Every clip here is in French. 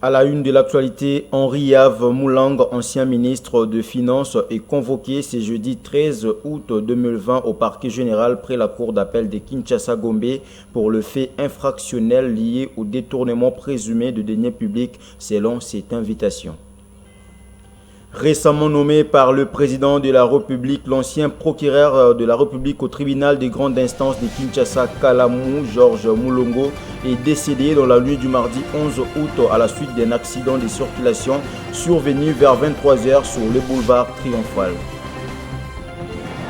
À la une de l'actualité, Henri-Yves Moulang, ancien ministre de Finances, est convoqué ce jeudi 13 août 2020 au parquet général près la cour d'appel de Kinshasa-Gombe pour le fait infractionnel lié au détournement présumé de deniers publics selon cette invitation. Récemment nommé par le président de la République, l'ancien procureur de la République au tribunal des grandes instances de Kinshasa, Kalamu, Georges Moulongo, est décédé dans la nuit du mardi 11 août à la suite d'un accident de circulation survenu vers 23 h sur le boulevard Triomphal.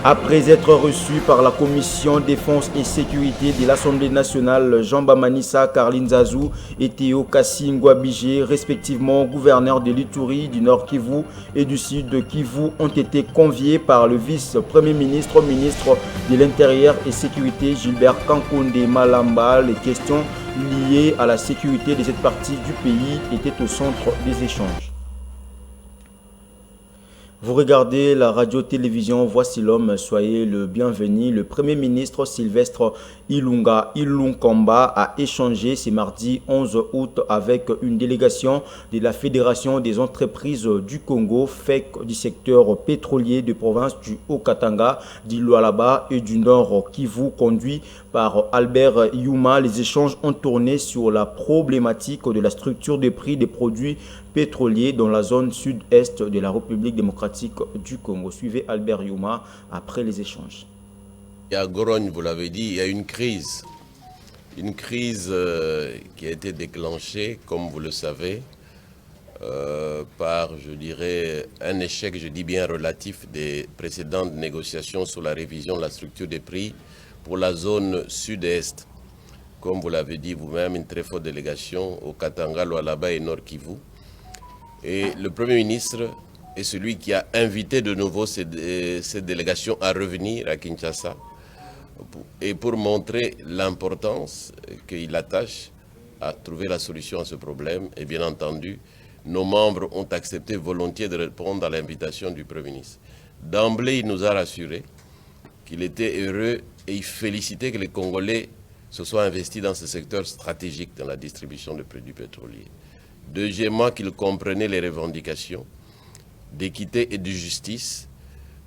Après être reçu par la commission défense et sécurité de l'Assemblée nationale, Jean Bamanissa, Karline Zazou et Théo Kassingwa Bigé, respectivement gouverneurs de l'Ituri, du Nord Kivu et du Sud Kivu, ont été conviés par le vice-premier ministre, ministre de l'Intérieur et Sécurité, Gilbert Kankonde Malamba. Les questions liées à la sécurité de cette partie du pays étaient au centre des échanges. Vous regardez la radio-télévision Voici l'homme, soyez le bienvenu. Le Premier ministre Sylvestre Ilunga Ilunkamba a échangé ce mardi 11 août avec une délégation de la Fédération des entreprises du Congo, FEC, du secteur pétrolier de province du Haut-Katanga, du Lualaba et du Nord Kivu, conduit par Albert Yuma. Les échanges ont tourné sur la problématique de la structure des prix des produits pétroliers dans la zone sud-est de la République démocratique du Congo. Suivez Albert Yuma après les échanges. À Gorogne, vous l'avez dit, il y a une crise qui a été déclenchée, comme vous le savez, par, je dirais, un échec, je dis bien relatif, des précédentes négociations sur la révision de la structure des prix pour la zone sud-est. Comme vous l'avez dit vous-même, une très forte délégation au Katanga, Lualaba et Nord Kivu. Et le Premier ministre est celui qui a invité de nouveau cette délégation à revenir à Kinshasa et pour montrer l'importance qu'il attache à trouver la solution à ce problème. Et bien entendu, nos membres ont accepté volontiers de répondre à l'invitation du Premier ministre. D'emblée, il nous a rassuré qu'il était heureux et il félicitait que les Congolais se soient investis dans ce secteur stratégique dans la distribution de produits pétroliers. Deuxièmement, qu'il comprenait les revendications d'équité et de justice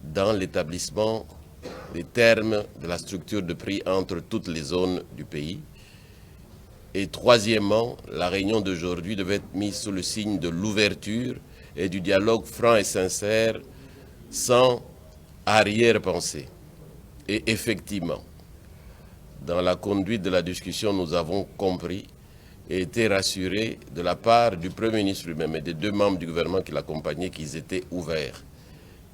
dans l'établissement des termes de la structure de prix entre toutes les zones du pays. Et troisièmement, la réunion d'aujourd'hui devait être mise sous le signe de l'ouverture et du dialogue franc et sincère, sans arrière-pensée. Et effectivement, dans la conduite de la discussion, nous avons compris et été rassurés de la part du Premier ministre lui-même et des deux membres du gouvernement qui l'accompagnaient qu'ils étaient ouverts.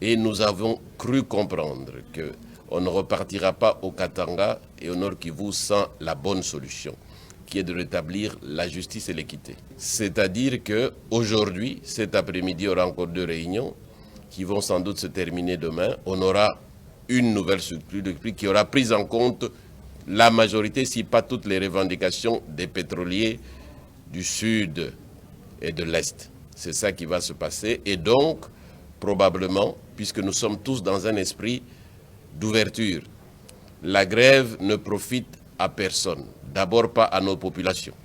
Et nous avons cru comprendre qu'on ne repartira pas au Katanga et au Nord Kivu sans la bonne solution, qui est de rétablir la justice et l'équité. C'est-à-dire qu'aujourd'hui, cet après-midi, il y aura encore 2 réunions qui vont sans doute se terminer demain. On aura une nouvelle structure de prix qui aura pris en compte la majorité, si pas toutes les revendications des pétroliers du Sud et de l'Est. C'est ça qui va se passer. Et donc, probablement, puisque nous sommes tous dans un esprit d'ouverture, la grève ne profite à personne. D'abord pas à nos populations,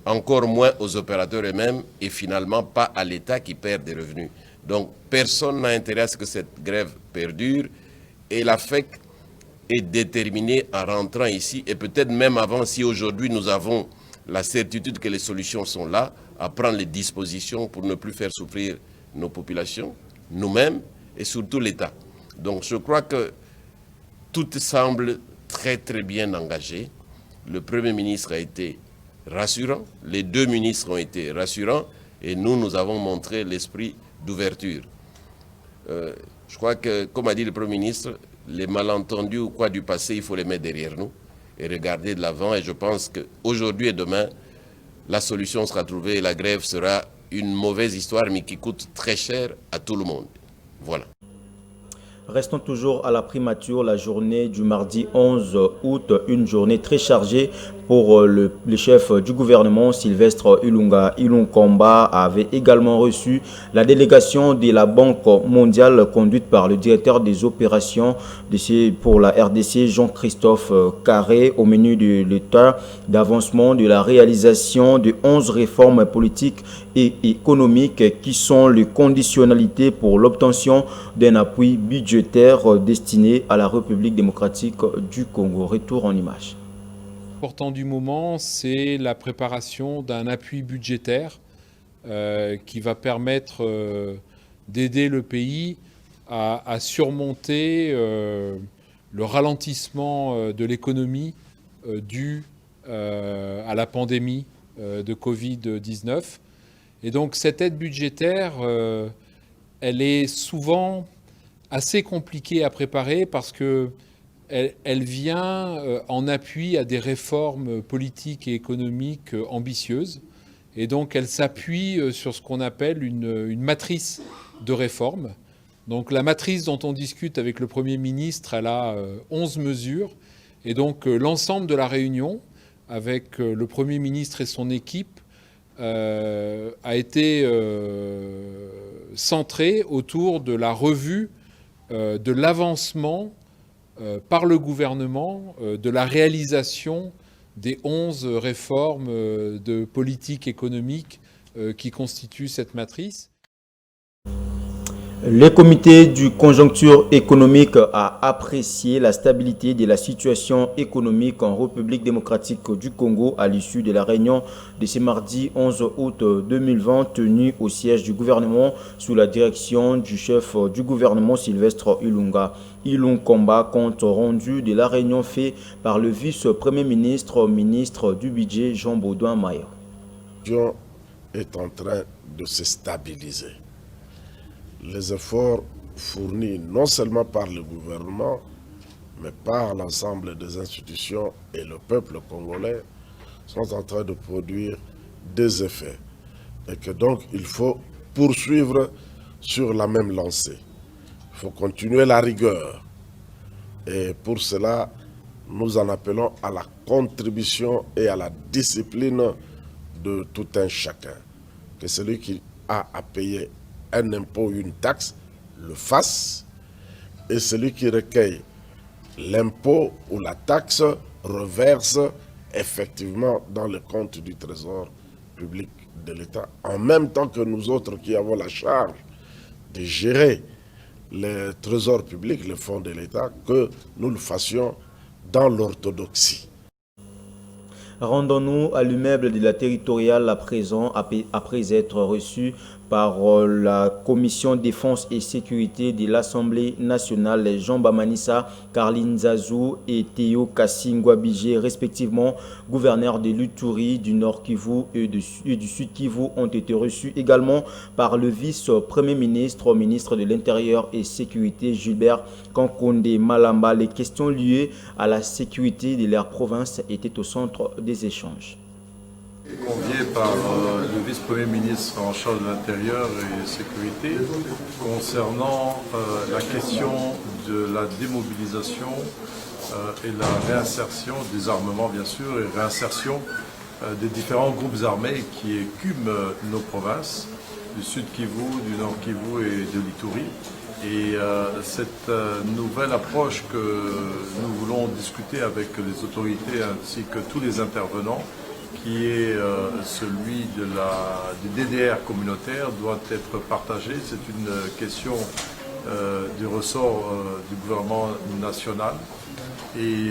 encore moins aux opérateurs eux-mêmes et finalement pas à l'État qui perd des revenus. Donc personne n'a intérêt à ce que cette grève perdure et la FEC est déterminée en rentrant ici et peut-être même avant, si aujourd'hui nous avons la certitude que les solutions sont là, à prendre les dispositions pour ne plus faire souffrir nos populations, nous-mêmes et surtout l'État. Donc je crois que tout semble très très bien engagé. Le Premier ministre a été rassurant, les 2 ministres ont été rassurants et nous avons montré l'esprit d'ouverture. Je crois que, comme a dit le Premier ministre, les malentendus ou quoi du passé, il faut les mettre derrière nous et regarder de l'avant. Et je pense qu'aujourd'hui et demain, la solution sera trouvée et la grève sera une mauvaise histoire, mais qui coûte très cher à tout le monde. Voilà. Restons toujours à la primature, la journée du mardi 11 août, une journée très chargée Pour le chef du gouvernement, Sylvestre Ilunga avait également reçu la délégation de la Banque mondiale conduite par le directeur des opérations pour la RDC, Jean-Christophe Carré, au menu de l'état d'avancement de la réalisation de 11 réformes politiques et économiques qui sont les conditionnalités pour l'obtention d'un appui budgétaire destiné à la République démocratique du Congo. Retour en images. L'important du moment, c'est la préparation d'un appui budgétaire qui va permettre d'aider le pays à surmonter le ralentissement de l'économie dû à la pandémie de Covid-19. Et donc cette aide budgétaire, elle est souvent assez compliquée à préparer parce que elle vient en appui à des réformes politiques et économiques ambitieuses. Et donc, elle s'appuie sur ce qu'on appelle une matrice de réformes. Donc, la matrice dont on discute avec le Premier ministre, elle a 11 mesures. Et donc, l'ensemble de la réunion, avec le Premier ministre et son équipe, a été centré autour de la revue de l'avancement par le gouvernement de la réalisation des 11 réformes de politique économique qui constituent cette matrice. Le comité du conjoncture économique a apprécié la stabilité de la situation économique en République démocratique du Congo à l'issue de la réunion de ce mardi 11 août 2020 tenue au siège du gouvernement sous la direction du chef du gouvernement Sylvestre Ilunga compte rendu de la réunion fait par le vice-premier ministre, ministre du budget Jean-Baudouin Maïa. Est en train de se stabiliser. Les efforts fournis non seulement par le gouvernement, mais par l'ensemble des institutions et le peuple congolais sont en train de produire des effets. Et que donc il faut poursuivre sur la même lancée. Il faut continuer la rigueur. Et pour cela, nous en appelons à la contribution et à la discipline de tout un chacun. Que celui qui a à payer un impôt ou une taxe le fasse, et celui qui recueille l'impôt ou la taxe reverse effectivement dans le compte du trésor public de l'État, en même temps que nous autres qui avons la charge de gérer les trésors publics, les fonds de l'État, que nous le fassions dans l'orthodoxie. Rendons-nous à l'immeuble de la territoriale à présent, après être reçu par la Commission Défense et Sécurité de l'Assemblée nationale, Jean Bamanissa, Karline Zazou et Théo Kassingwabigé, respectivement gouverneurs de l'Uturi, du Nord Kivu et du Sud Kivu, ont été reçus également par le vice-premier ministre, ministre de l'Intérieur et Sécurité, Gilbert Kankonde Malamba. Les questions liées à la sécurité de leur province étaient au centre des échanges. Convié par le vice-premier ministre en charge de l'Intérieur et Sécurité concernant la question de la démobilisation et la réinsertion des armements, bien sûr, et réinsertion des différents groupes armés qui écument nos provinces, du Sud Kivu, du Nord Kivu et de l'Ituri. Et cette nouvelle approche que nous voulons discuter avec les autorités ainsi que tous les intervenants, qui est celui du DDR communautaire, doit être partagé. C'est une question du ressort du gouvernement national. Et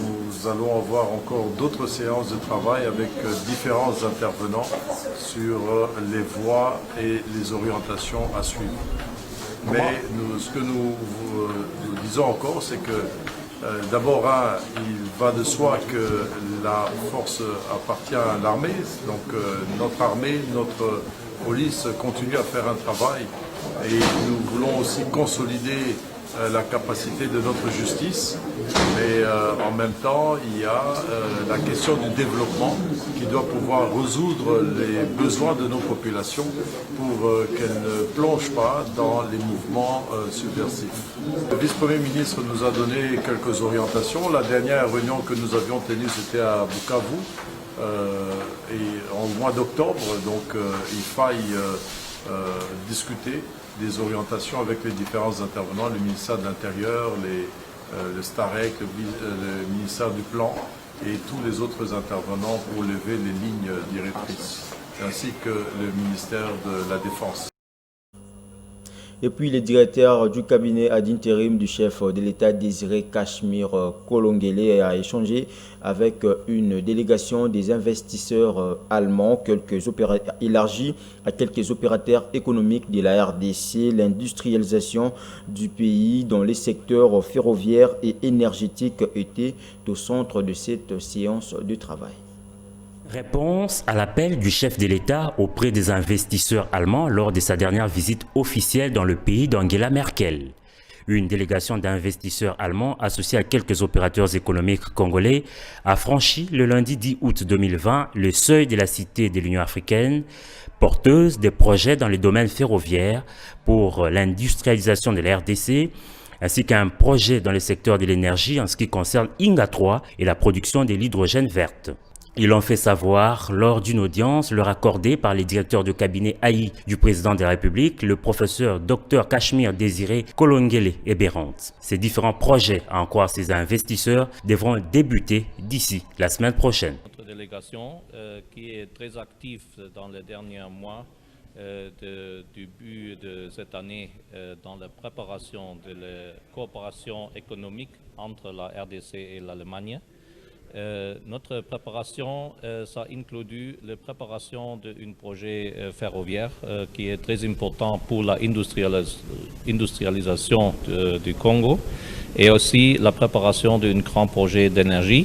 nous allons avoir encore d'autres séances de travail avec différents intervenants sur les voies et les orientations à suivre. Mais ce que nous disons encore, c'est que d'abord, il va de soi que la force appartient à l'armée, donc notre armée, notre police continue à faire un travail et nous voulons aussi consolider la capacité de notre justice, mais en même temps, il y a la question du développement qui doit pouvoir résoudre les besoins de nos populations pour qu'elles ne plongent pas dans les mouvements subversifs. Le vice-premier ministre nous a donné quelques orientations. La dernière réunion que nous avions tenue, c'était à Bukavu, et en mois d'octobre, donc il faille discuter des orientations avec les différents intervenants, le ministère de l'Intérieur, le STAREC, le ministère du Plan et tous les autres intervenants pour lever les lignes directrices, ainsi que le ministère de la Défense. Et puis le directeur du cabinet ad intérim du chef de l'État Désiré Cachemire Kolongele a échangé avec une délégation des investisseurs allemands élargie à quelques opérateurs économiques de la RDC, l'industrialisation du pays dans les secteurs ferroviaires et énergétiques était au centre de cette séance de travail. Réponse à l'appel du chef de l'État auprès des investisseurs allemands lors de sa dernière visite officielle dans le pays d'Angela Merkel. Une délégation d'investisseurs allemands associée à quelques opérateurs économiques congolais a franchi le lundi 10 août 2020 le seuil de la cité de l'Union africaine, porteuse des projets dans les domaines ferroviaires pour l'industrialisation de la RDC, ainsi qu'un projet dans le secteur de l'énergie en ce qui concerne Inga 3 et la production de l'hydrogène verte. Ils l'ont fait savoir lors d'une audience leur accordée par les directeurs de cabinet AI du président de la République, le professeur Dr Cachemire Désiré Kolongele Eberante. Ces différents projets, en quoi ces investisseurs, devront débuter d'ici la semaine prochaine. Notre délégation, qui est très active dans les derniers mois, du début de cette année dans la préparation de la coopération économique entre la RDC et l'Allemagne. Notre préparation, ça inclut la préparation d'un projet ferroviaire qui est très important pour la industrialisation du Congo et aussi la préparation d'un grand projet d'énergie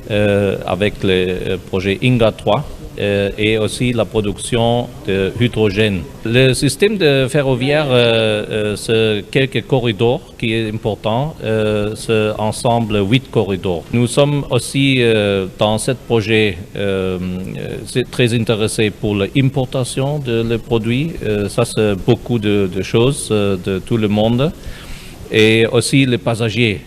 avec le projet Inga 3 et aussi la production de hydrogène. Le système de ferroviaire, c'est quelques corridors qui est important, c'est ensemble 8 corridors. Nous sommes aussi dans ce projet très intéressés pour l'importation de produits. Ça c'est beaucoup de choses de tout le monde. Et aussi les passagers,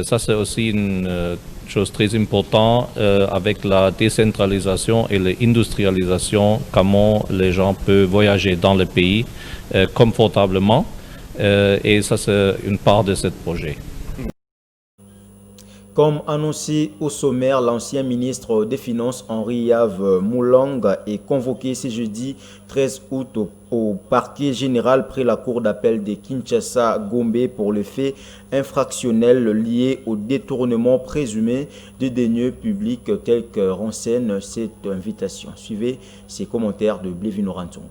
ça c'est aussi une chose très importante avec la décentralisation et l'industrialisation, comment les gens peuvent voyager dans le pays confortablement. Et ça, c'est une part de ce projet. Comme annoncé au sommaire, l'ancien ministre des Finances Henri-Yves Moulang est convoqué ce jeudi 13 août au parquet général près la cour d'appel de Kinshasa-Gombe pour le fait infractionnel lié au détournement présumé de deniers publics tel que renseigne cette invitation. Suivez ces commentaires de Blévino Rantzongo.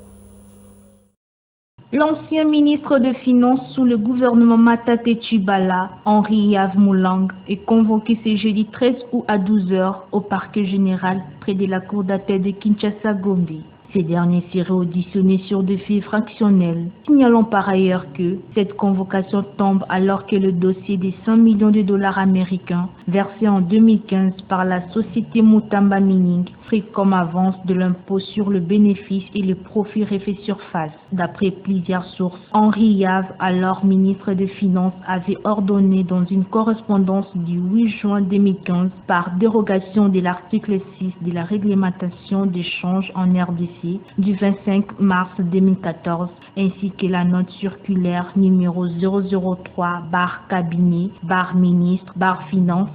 L'ancien ministre des Finances sous le gouvernement Matata Tshibala, Henri-Yves Moulang, est convoqué ce jeudi 13 août à 12h au parquet général près de la cour d'appel de Kinshasa-Gombe. Ces derniers seraient auditionnés sur des faits fractionnels. Signalons par ailleurs que cette convocation tombe alors que le dossier des 100 millions de dollars américains versés en 2015 par la société Mutamba Mining pris comme avance de l'impôt sur le bénéfice et le profit refait surface. D'après plusieurs sources, Henri-Yves, alors ministre des Finances, avait ordonné dans une correspondance du 8 juin 2015 par dérogation de l'article 6 de la réglementation d'échange en RDC du 25 mars 2014 ainsi que la note circulaire numéro 003/cabinet/ministre/finance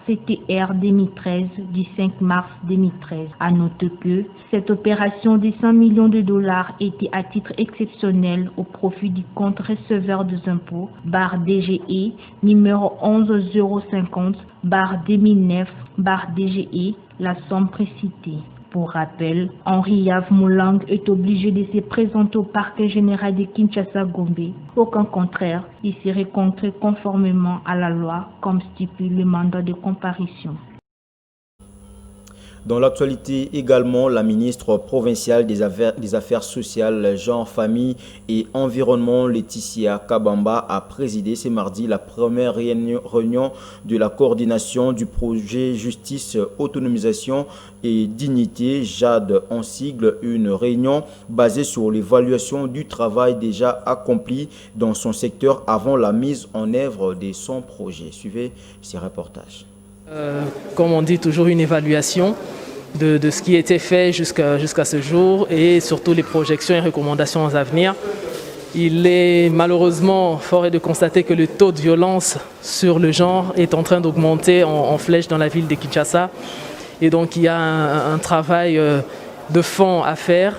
CTR 2013 du 5 mars 2013. À noter que cette opération de 100 millions de dollars était à titre exceptionnel au profit du compte receveur des impôts DGE numéro 11050/2009/DGE, la somme précitée. Pour rappel, Henri-Yves Moulang est obligé de se présenter au parquet général de Kinshasa-Gombe. Au cas contraire, il serait contraint conformément à la loi comme stipule le mandat de comparution. Dans l'actualité également, la ministre provinciale des Affaires sociales, genre, famille et environnement, Laetitia Kabamba, a présidé ce mardi la première réunion de la coordination du projet Justice, Autonomisation et Dignité, JAD en sigle, une réunion basée sur l'évaluation du travail déjà accompli dans son secteur avant la mise en œuvre de son projet. Suivez ces reportages. Comme on dit toujours, une évaluation de ce qui a été fait jusqu'à ce jour et surtout les projections et recommandations à venir. Il est malheureusement fort de constater que le taux de violence sur le genre est en train d'augmenter en flèche dans la ville de Kinshasa. Et donc il y a un travail de fond à faire.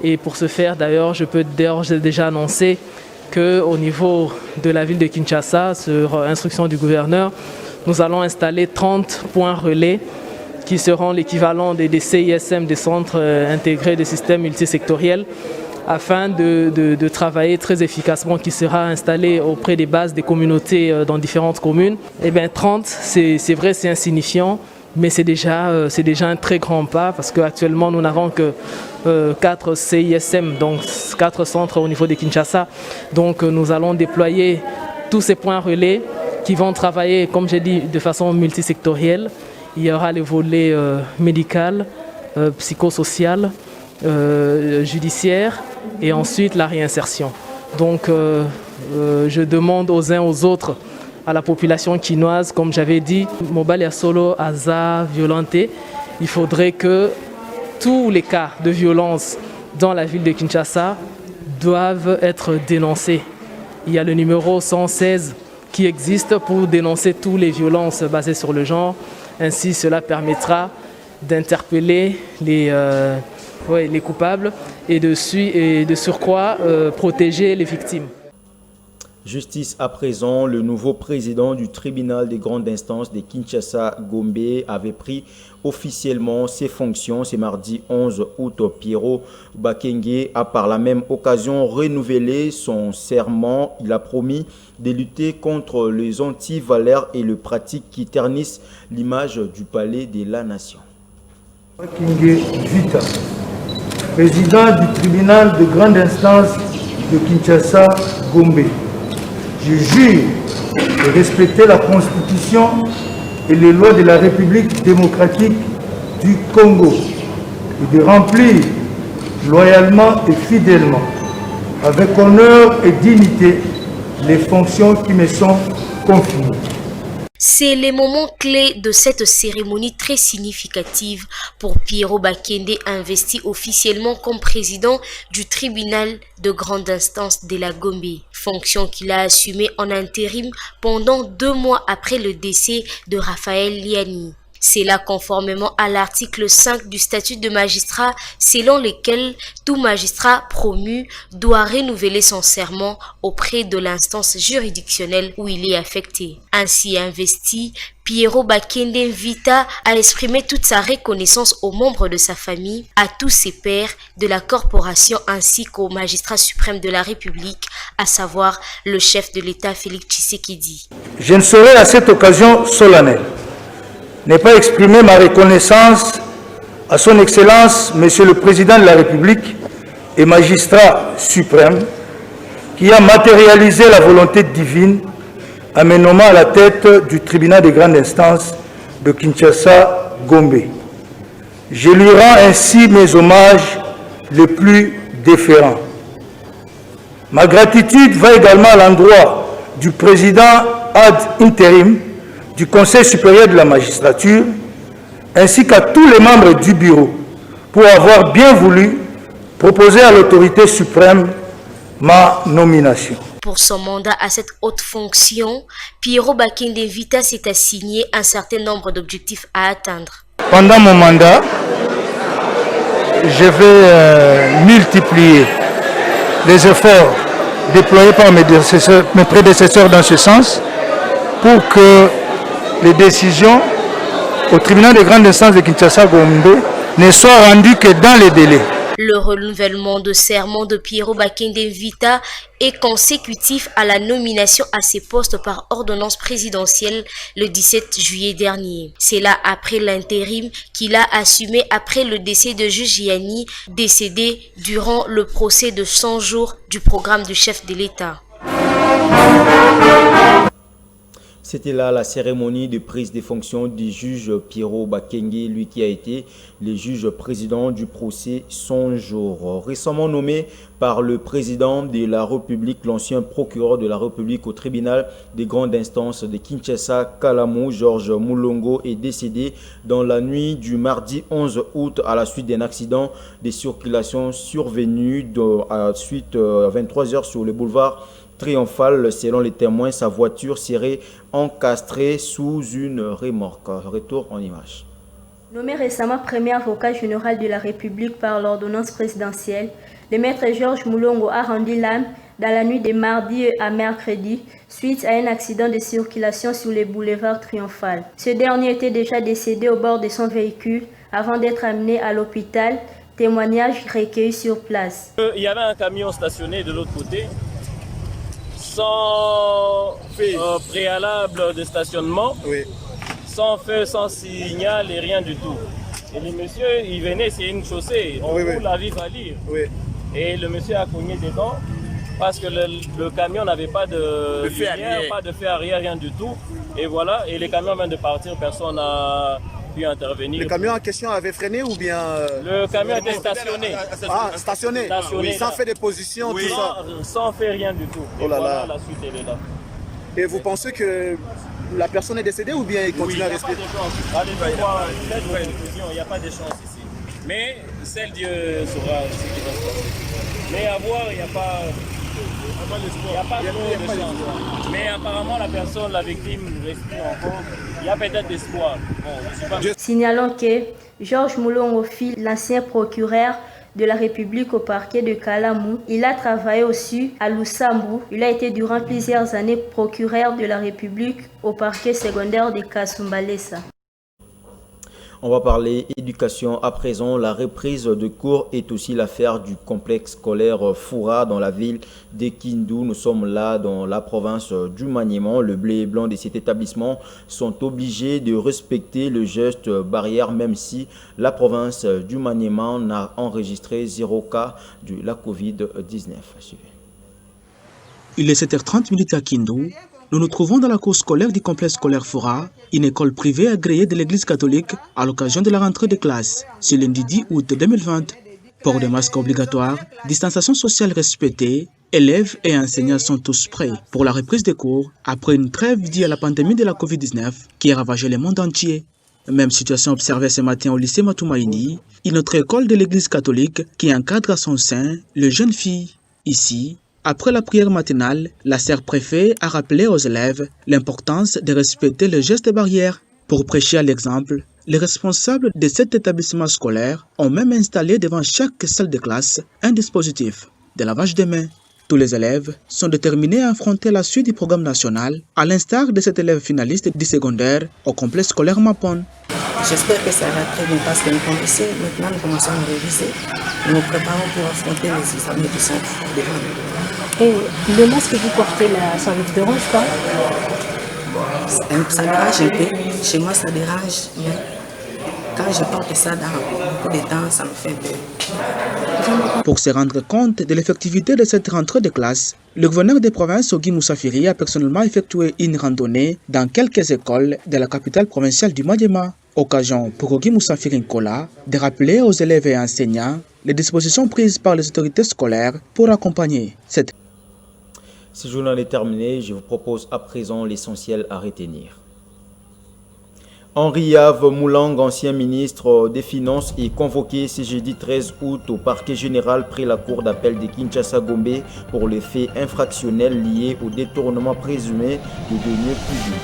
Et pour ce faire, d'ailleurs, je peux déjà annoncer qu'au niveau de la ville de Kinshasa, sur instruction du gouverneur, nous allons installer 30 points relais qui seront l'équivalent des CISM, des centres intégrés des systèmes multisectoriels, afin de travailler très efficacement, qui sera installé auprès des bases des communautés dans différentes communes. Et bien 30, c'est vrai, c'est insignifiant, mais c'est déjà un très grand pas, parce qu'actuellement nous n'avons que 4 CISM, donc 4 centres au niveau de Kinshasa. Donc nous allons déployer tous ces points relais qui vont travailler, comme j'ai dit, de façon multisectorielle. Il y aura le volet médical, psychosocial, judiciaire et ensuite la réinsertion. Donc je demande aux uns aux autres, à la population quinoise, comme j'avais dit, Mobali Solo, Aza, Violenté, il faudrait que tous les cas de violence dans la ville de Kinshasa doivent être dénoncés. Il y a le numéro 116 qui existe pour dénoncer toutes les violences basées sur le genre. Ainsi, cela permettra d'interpeller les coupables et de surcroît protéger les victimes. Justice à présent, le nouveau président du tribunal des grandes instances de Kinshasa, Gombe, avait pris officiellement ses fonctions ce mardi 11 août. Pierrot Bakenge a par la même occasion renouvelé son serment. Il a promis de lutter contre les anti-valeurs et les pratiques qui ternissent l'image du palais de la nation. Bakenge Vita, président du tribunal de grande instance de Kinshasa, Gombe. Je jure de respecter la Constitution et les lois de la République démocratique du Congo et de remplir loyalement et fidèlement, avec honneur et dignité, les fonctions qui me sont confiées. C'est le moment clé de cette cérémonie très significative pour Pierrot Bakenge, investi officiellement comme président du tribunal de grande instance de la Gombe, fonction qu'il a assumée en intérim pendant 2 mois après le décès de Raphaël Liani. C'est là conformément à l'article 5 du statut de magistrat, selon lequel tout magistrat promu doit renouveler son serment auprès de l'instance juridictionnelle où il est affecté. Ainsi investi, Pierrot Bakenge Vita a exprimé toute sa reconnaissance aux membres de sa famille, à tous ses pairs de la corporation ainsi qu'au magistrat suprême de la République, à savoir le chef de l'État Félix Tshisekedi. Je ne saurais à cette occasion solennelle n'est pas exprimer ma reconnaissance à son Excellence, Monsieur le Président de la République et magistrat suprême, qui a matérialisé la volonté divine en me nommant à la tête du tribunal de grande instance de Kinshasa, Gombe. Je lui rends ainsi mes hommages les plus déférents. Ma gratitude va également à l'endroit du président ad interim du Conseil supérieur de la magistrature, ainsi qu'à tous les membres du bureau, pour avoir bien voulu proposer à l'autorité suprême ma nomination. Pour son mandat à cette haute fonction, Pierrot Bakenge Vita s'est assigné un certain nombre d'objectifs à atteindre. Pendant mon mandat, je vais multiplier les efforts déployés par mes prédécesseurs dans ce sens, pour que les décisions au tribunal de grande instance de Kinshasa Gombe ne soient rendues que dans les délais. Le renouvellement de serment de Pierro Bakende Vita est consécutif à la nomination à ces postes par ordonnance présidentielle le 17 juillet dernier. C'est là après l'intérim qu'il a assumé après le décès de Juge Yanni, décédé durant le procès de 100 jours du programme du chef de l'État. C'était là la cérémonie de prise de fonction du juge Pierro Bakenge, lui qui a été le juge président du procès 100 jours. Récemment nommé par le président de la République, l'ancien procureur de la République au tribunal des grandes instances de Kinshasa, Kalamu, Georges Mulongo, est décédé dans la nuit du mardi 11 août à la suite d'un accident de circulation survenu à 23h sur le boulevard Triomphal. Selon les témoins, sa voiture serait encastrée sous une remorque. Retour en image. Nommé récemment premier avocat général de la République par l'ordonnance présidentielle, le maître Georges Mulongo a rendu l'âme dans la nuit de mardi à mercredi suite à un accident de circulation sur le boulevard Triomphal. Ce dernier était déjà décédé au bord de son véhicule avant d'être amené à l'hôpital. Témoignage recueilli sur place. Il y avait un camion stationné de l'autre côté, sans préalable de stationnement, sans feu, sans signal et rien du tout. Et le monsieur, il venait, c'est une chaussée, on roule à vive allure. Et le monsieur a cogné dedans parce que le camion n'avait pas de lumière, pas de feu arrière, rien du tout. Et voilà, et le camion vient de partir, personne n'a pu intervenir. Le camion en question avait freiné ou bien Le camion était stationné. Ah, stationné, sans faire des positions, tout ça. Sans faire rien du tout. Et voilà, la suite elle est là. Et vous pensez que la personne est décédée ou bien il continue à respirer? Allez voir, il n'y a pas de chance ici. Mais celle Dieu saura ce qui va se passer. Mais à voir, il n'y a pas... Il n'y a pas trop de chance. Mais apparemment, la personne, la victime, respire encore. Il y a peut-être espoir. Signalons que Georges Mulongo, l'ancien procureur de la République au parquet de Kalamu, il a travaillé aussi à Lusambu. Il a été durant plusieurs années procureur de la République au parquet secondaire de Kasumbalesa. On va parler éducation à présent. La reprise de cours est aussi l'affaire du complexe scolaire Foura dans la ville de Kindu. Nous sommes là dans la province du Maniema. Le blé et blanc de cet établissement sont obligés de respecter le geste barrière même si la province du Maniema n'a enregistré 0 cas de la Covid-19. Il est 7h30 à Kindu. Nous nous trouvons dans la cour scolaire du complexe scolaire Foura, une école privée agréée de l'église catholique à l'occasion de la rentrée des classes, ce lundi 10 août 2020. Port de masque obligatoire, distanciation sociale respectée, élèves et enseignants sont tous prêts pour la reprise des cours après une trêve due à la pandémie de la Covid-19 qui a ravagé le monde entier. Même situation observée ce matin au lycée Matoumaïni, une autre école de l'église catholique qui encadre à son sein les jeunes filles. Ici, après la prière matinale, la sœur préfet a rappelé aux élèves l'importance de respecter les gestes barrières. Pour prêcher à l'exemple, les responsables de cet établissement scolaire ont même installé devant chaque salle de classe un dispositif de lavage des mains. Tous les élèves sont déterminés à affronter la suite du programme national, à l'instar de cet élève finaliste du secondaire au complexe scolaire Mapon. J'espère que ça va très bien parce que maintenant nous commençons à réviser. Nous nous préparons pour affronter les examens qui sont devant nous. Et le masque que vous portez là, ça ne vous dérange pas? Ça dérange un peu. Chez moi, ça dérange. Mais quand je porte ça dans beaucoup de temps, ça me fait peur. Pour se rendre compte de l'effectivité de cette rentrée de classe, le gouverneur des provinces, Ogi Moussafiri, a personnellement effectué une randonnée dans quelques écoles de la capitale provinciale du Maniema. Occasion pour Ogi Moussafiri Nkola de rappeler aux élèves et enseignants les dispositions prises par les autorités scolaires pour accompagner cette... Ce journal est terminé. Je vous propose à présent l'essentiel à retenir. Henri-Yves Moulang, ancien ministre des Finances, est convoqué ce jeudi 13 août au parquet général près la cour d'appel de Kinshasa-Gombe pour les faits infractionnels liés au détournement présumé de deniers publics.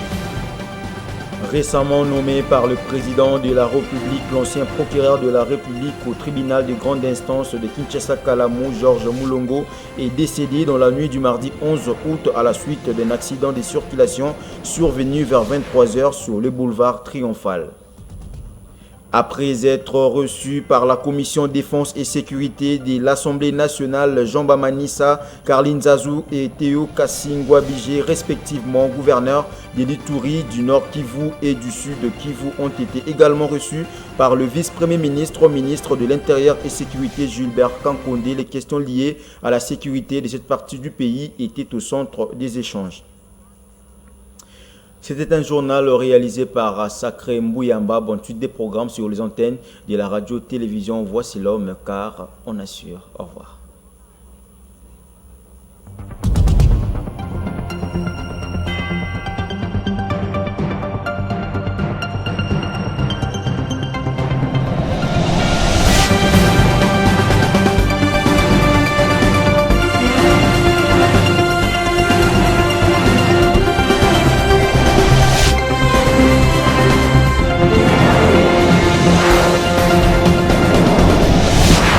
Récemment nommé par le président de la République, l'ancien procureur de la République au tribunal de grande instance de Kinshasa-Kalamu, Georges Mulongo, est décédé dans la nuit du mardi 11 août à la suite d'un accident de circulation survenu vers 23h sur le boulevard Triomphal. Après être reçu par la Commission Défense et Sécurité de l'Assemblée nationale, Jean Bamanissa, Karline Zazou et Théo Kassingwa-Bigé, respectivement gouverneurs de l'Ituri, du Nord Kivu et du Sud Kivu, ont été également reçus par le vice-premier ministre, ministre de l'Intérieur et Sécurité Gilbert Kankonde. Les questions liées à la sécurité de cette partie du pays étaient au centre des échanges. C'était un journal réalisé par Sacré Mbouyamba. Bonne suite des programmes sur les antennes de la radio-télévision. Voici l'homme, car on assure. Au revoir.